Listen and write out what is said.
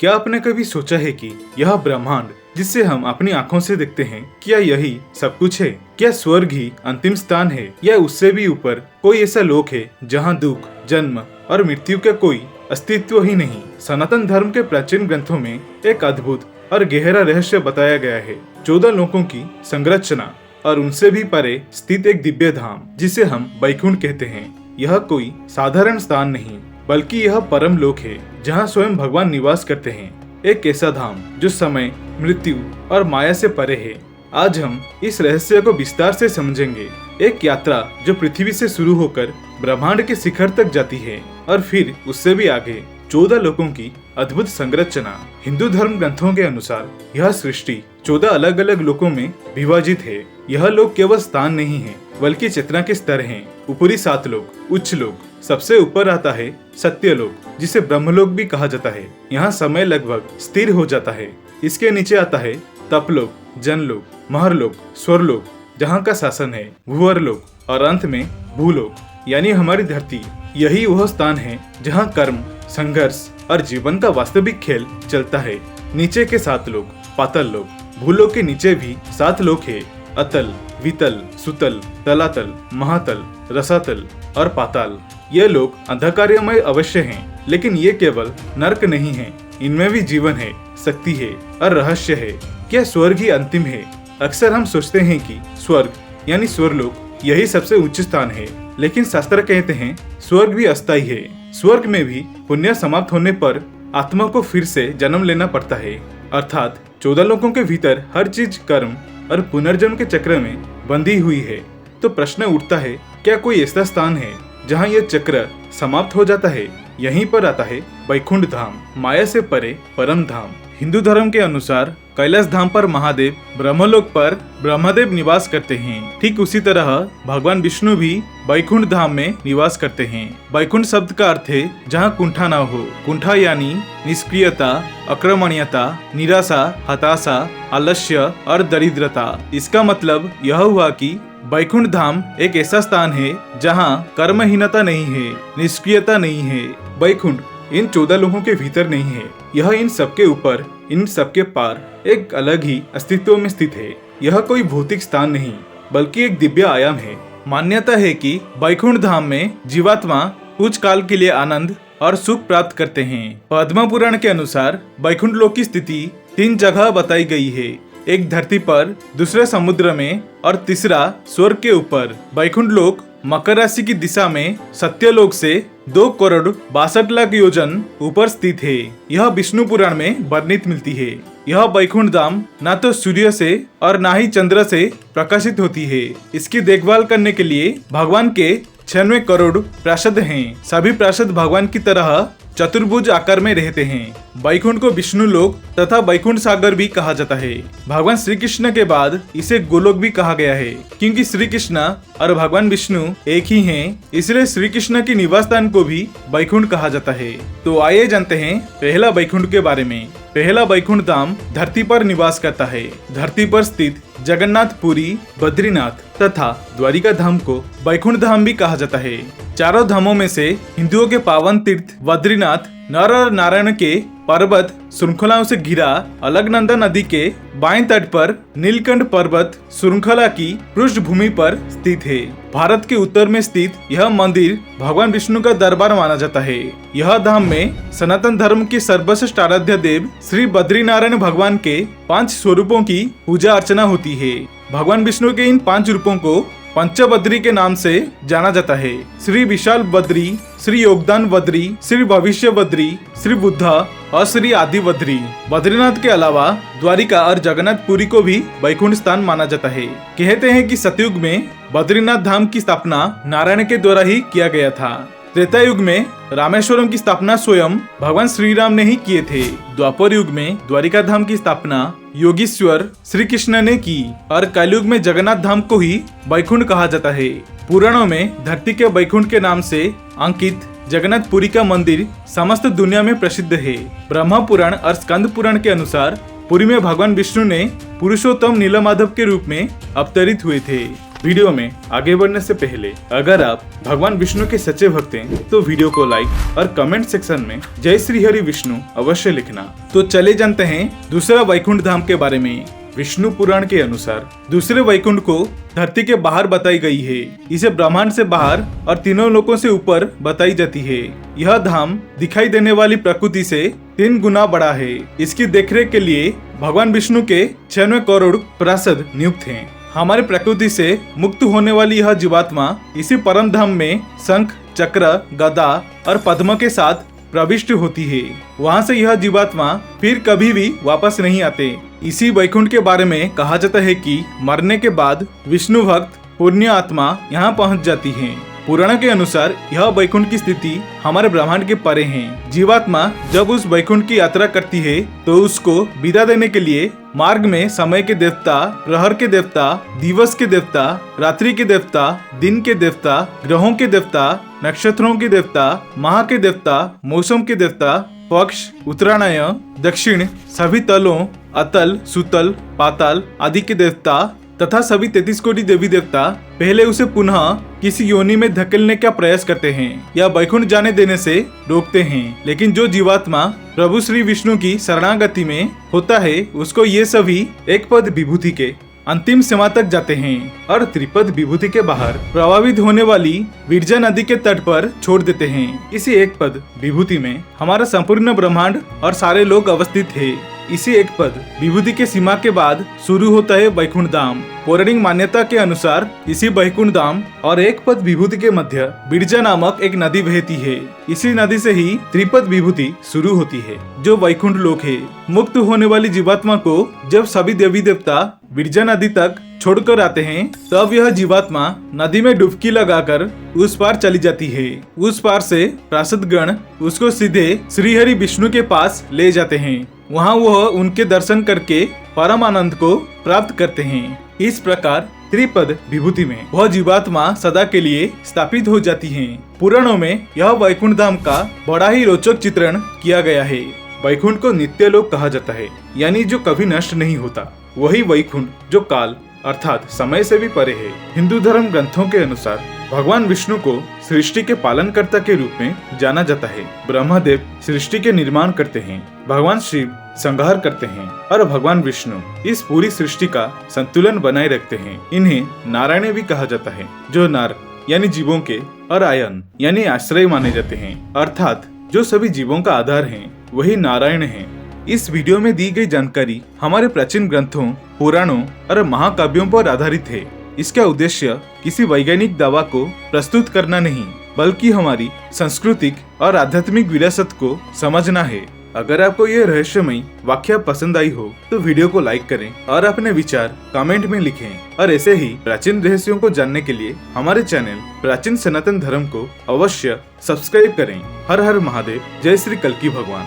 क्या आपने कभी सोचा है कि यह ब्रह्मांड जिसे हम अपनी आंखों से देखते हैं, क्या यही सब कुछ है? क्या स्वर्ग ही अंतिम स्थान है, या उससे भी ऊपर कोई ऐसा लोक है जहां दुख, जन्म और मृत्यु का कोई अस्तित्व ही नहीं? सनातन धर्म के प्राचीन ग्रंथों में एक अद्भुत और गहरा रहस्य बताया गया है। 14 लोकों की संरचना और उनसे भी परे स्थित एक दिव्य धाम जिसे हम वैकुंठ कहते हैं। यह कोई साधारण स्थान नहीं, बल्कि यह परम लोक है जहाँ स्वयं भगवान निवास करते हैं। एक ऐसा धाम जो समय, मृत्यु और माया से परे है। आज हम इस रहस्य को विस्तार से समझेंगे। एक यात्रा जो पृथ्वी से शुरू होकर ब्रह्मांड के शिखर तक जाती है और फिर उससे भी आगे। 14 लोकों की अद्भुत संरचना। हिंदू धर्म ग्रंथों के अनुसार यह सृष्टि 14 अलग अलग लोकों में विभाजित है। यह लोक केवल स्थान नहीं है, बल्कि चेतना के स्तर हैं। ऊपरी 7 लोक, उच्च लोक। सबसे ऊपर आता है सत्यलोक, जिसे ब्रह्मलोक भी कहा जाता है। यहाँ समय लगभग स्थिर हो जाता है। इसके नीचे आता है तपलोक, जनलोक, महरलोक, स्वरलोक, जहाँ का शासन है, भूवरलोक, और अंत में भूलोक यानी हमारी धरती। यही वह स्थान है जहाँ कर्म, संघर्ष और जीवन का वास्तविक खेल चलता है। नीचे के 7 लोक, पाताल लोक। भूलोक के नीचे भी 7 लोक है, अतल, वितल, सुतल, तलातल, महातल, रसातल और पाताल। ये लोग अंधकारमय अवश्य हैं, लेकिन ये केवल नरक नहीं है। इनमें भी जीवन है, शक्ति है और रहस्य है। क्या स्वर्ग ही अंतिम है? अक्सर हम सोचते हैं कि स्वर्ग यानी स्वर्गलोक यही सबसे उच्च स्थान है, लेकिन शास्त्र कहते हैं स्वर्ग भी अस्थायी है। स्वर्ग में भी पुण्य समाप्त होने पर आत्मा को फिर से जन्म लेना पड़ता है। अर्थात 14 लोकों के भीतर हर चीज कर्म और पुनर्जन्म के चक्र में बंधी हुई है। तो प्रश्न उठता है, क्या कोई ऐसा स्थान है जहाँ यह चक्र समाप्त हो जाता है? यहीं पर आता है वैकुंठ धाम, माया से परे परम धाम। हिंदू धर्म के अनुसार कैलाश धाम पर महादेव, ब्रह्मलोक पर ब्रह्मदेव निवास करते हैं। ठीक उसी तरह भगवान विष्णु भी वैकुंठ धाम में निवास करते हैं। वैकुंठ शब्द का अर्थ है जहाँ कुंठा न हो। कुंठा यानी निष्क्रियता, अक्रमणीयता, निराशा, हताशा, आलस्य और दरिद्रता। इसका मतलब यह हुआ कि वैकुंठ धाम एक ऐसा स्थान है जहाँ कर्महीनता नहीं है, निष्क्रियता नहीं है। वैकुंठ इन 14 लोगों के भीतर नहीं है, यह इन सबके ऊपर, इन सबके पार एक अलग ही अस्तित्व में स्थित है। यह कोई भौतिक स्थान नहीं, बल्कि एक दिव्य आयाम है। मान्यता है कि वैकुंठ धाम में जीवात्मा कुछ काल के लिए आनंद और सुख प्राप्त करते हैं। पद्म पुराण के अनुसार वैकुंठ लोक की स्थिति 3 जगह बताई गई है। एक धरती पर, दूसरे समुद्र में और तीसरा स्वर्ग के ऊपर। वैकुंठ लोक मकर राशि की दिशा में सत्यलोक से 2 करोड़ 62 लाख योजन ऊपर स्थित है। यह विष्णु पुराण में वर्णित मिलती है। यह वैकुंठ धाम न तो सूर्य से और न ही चंद्र से प्रकाशित होती है। इसकी देखभाल करने के लिए भगवान के 96 करोड़ पार्षद हैं। सभी पार्षद भगवान की तरह चतुर्भुज आकार में रहते हैं। वैकुंठ को विष्णु लोक तथा वैकुंठ सागर भी कहा जाता है। भगवान श्री कृष्ण के बाद इसे गोलोक भी कहा गया है, क्योंकि श्री कृष्ण और भगवान विष्णु एक ही हैं, इसलिए श्री कृष्ण के निवास स्थान को भी वैकुंठ कहा जाता है। तो आइए जानते हैं पहला वैकुंठ के बारे में। पहला वैकुंठ धाम धरती पर निवास करता है। धरती पर स्थित जगन्नाथपुरी, बद्रीनाथ तथा द्वारिका धाम को वैकुंठ धाम भी कहा जाता है। चारों धामों में से हिंदुओं के पावन तीर्थ बद्रीनाथ नर और नारायण के पर्वत श्रृंखलाओं से घिरा अलकनंदा नदी के बाएं तट पर नीलकंठ पर्वत श्रृंखला की पृष्ठभूमि पर स्थित है। भारत के उत्तर में स्थित यह मंदिर भगवान विष्णु का दरबार माना जाता है। यह धाम में सनातन धर्म के सर्वश्रेष्ठ आराध्य देव श्री बद्रीनारायण भगवान के 5 स्वरूपों की पूजा अर्चना होती है। भगवान विष्णु के इन 5 रूपों को पंचबद्री के नाम से जाना जाता है। श्री विशाल बद्री, श्री योगदान बद्री, श्री भविष्य बद्री, श्री बुद्धा और श्री आदि बद्री। बद्रीनाथ के अलावा द्वारिका और जगन्नाथपुरी को भी वैकुंठ स्थान माना जाता है। कहते हैं कि सतयुग में बद्रीनाथ धाम की स्थापना नारायण के द्वारा ही किया गया था। त्रेता युग में रामेश्वरम की स्थापना स्वयं भगवान श्री राम ने ही किए थे। द्वापर युग में द्वारिका धाम की स्थापना योगीश्वर श्री कृष्ण ने की और कलयुग में जगन्नाथ धाम को ही वैकुंठ कहा जाता है। पुराणों में धरती के वैकुंठ के नाम से अंकित जगन्नाथपुरी का मंदिर समस्त दुनिया में प्रसिद्ध है। ब्रह्मा पुराण और स्कंद पुराण के अनुसार पुरी में भगवान विष्णु ने पुरुषोत्तम नीलमाधव के रूप में अवतरित हुए थे। वीडियो में आगे बढ़ने से पहले अगर आप भगवान विष्णु के सच्चे भक्त हैं तो वीडियो को लाइक और कमेंट सेक्शन में जय श्री हरि विष्णु अवश्य लिखना। तो चले जानते हैं दूसरा वैकुंठ धाम के बारे में। विष्णु पुराण के अनुसार दूसरे वैकुंठ को धरती के बाहर बताई गई है। इसे ब्रह्मांड से बाहर और तीनों लोकों से ऊपर बताई जाती है। यह धाम दिखाई देने वाली प्रकृति से 3 गुना बड़ा है। इसकी देखरेख के लिए भगवान विष्णु के 96 करोड़ पार्षद नियुक्त हैं। हमारे प्रकृति से मुक्त होने वाली यह जीवात्मा इसी परम धाम में शंख, चक्र, गदा और पद्म के साथ प्रविष्ट होती है। वहाँ से यह जीवात्मा फिर कभी भी वापस नहीं आते। इसी वैकुंठ के बारे में कहा जाता है कि मरने के बाद विष्णु भक्त पुण्य आत्मा यहाँ पहुँच जाती है। पुराण के अनुसार यह वैकुंठ की स्थिति हमारे ब्रह्मांड के परे है। जीवात्मा जब उस वैकुंठ की यात्रा करती है तो उसको विदा देने के लिए मार्ग में समय के देवता, प्रहर के देवता, दिवस के देवता, रात्रि के देवता, दिन के देवता, ग्रहों के देवता, नक्षत्रों के देवता, माह के देवता, मौसम के देवता, पक्ष, उत्तरायण, दक्षिण, सभी तलों, अतल, सुतल, पाताल आदि के देवता तथा सभी 33 कोटि देवी देवता पहले उसे पुनः किसी योनि में धकेलने का प्रयास करते हैं या वैकुंठ जाने देने से रोकते हैं। लेकिन जो जीवात्मा प्रभु श्री विष्णु की शरणागति में होता है उसको ये सभी एक पद विभूति के अंतिम सीमा तक जाते हैं और त्रिपद विभूति के बाहर प्रभावित होने वाली विरजा नदी के तट पर छोड़ देते हैं। इसी एक पद विभूति में हमारा संपूर्ण ब्रह्मांड और सारे लोग अवस्थित है। इसी एक पद विभूति के सीमा के बाद शुरू होता है वैकुंठ धाम। पौराणिक मान्यता के अनुसार इसी वैकुंठ धाम और एक पद विभूति के मध्य बिरजा नामक एक नदी बहती है। इसी नदी से ही त्रिपद विभूति शुरू होती है जो वैकुंठ लोक है। मुक्त होने वाली जीवात्मा को जब सभी देवी देवता बिरजा नदी तक छोड़कर आते हैं तब यह जीवात्मा नदी में डुबकी लगाकर उस पार चली जाती है। उस पार से पार्षद गण उसको सीधे श्रीहरि विष्णु के पास ले जाते हैं। वहाँ वह उनके दर्शन करके परम आनंद को प्राप्त करते हैं। इस प्रकार त्रिपद विभूति में वह जीवात्मा सदा के लिए स्थापित हो जाती है। पुराणों में यह वैकुंठ धाम का बड़ा ही रोचक चित्रण किया गया है। वैकुंठ को नित्य लोक कहा जाता है, यानी जो कभी नष्ट नहीं होता। वही वैकुंठ जो काल अर्थात समय से भी परे है। हिंदू धर्म ग्रंथों के अनुसार भगवान विष्णु को सृष्टि के पालनकर्ता के रूप में जाना जाता है। ब्रह्मदेव सृष्टि के निर्माण करते हैं, भगवान शिव संहार करते हैं और भगवान विष्णु इस पूरी सृष्टि का संतुलन बनाए रखते हैं। इन्हें नारायण भी कहा जाता है, जो नार यानी जीवों के और आयन यानी आश्रय माने जाते हैं, अर्थात जो सभी जीवों का आधार है वही नारायण है। इस वीडियो में दी गई जानकारी हमारे प्राचीन ग्रंथों, पुराणों और महाकाव्यों पर आधारित है। इसका उद्देश्य किसी वैज्ञानिक दावा को प्रस्तुत करना नहीं, बल्कि हमारी सांस्कृतिक और आध्यात्मिक विरासत को समझना है। अगर आपको ये रहस्यमयी वाक्य पसंद आई हो तो वीडियो को लाइक करें और अपने विचार कमेंट में लिखें। और ऐसे ही प्राचीन रहस्यों को जानने के लिए हमारे चैनल प्राचीन सनातन धर्म को अवश्य सब्सक्राइब करें। हर हर महादेव, जय श्री कल्की भगवान।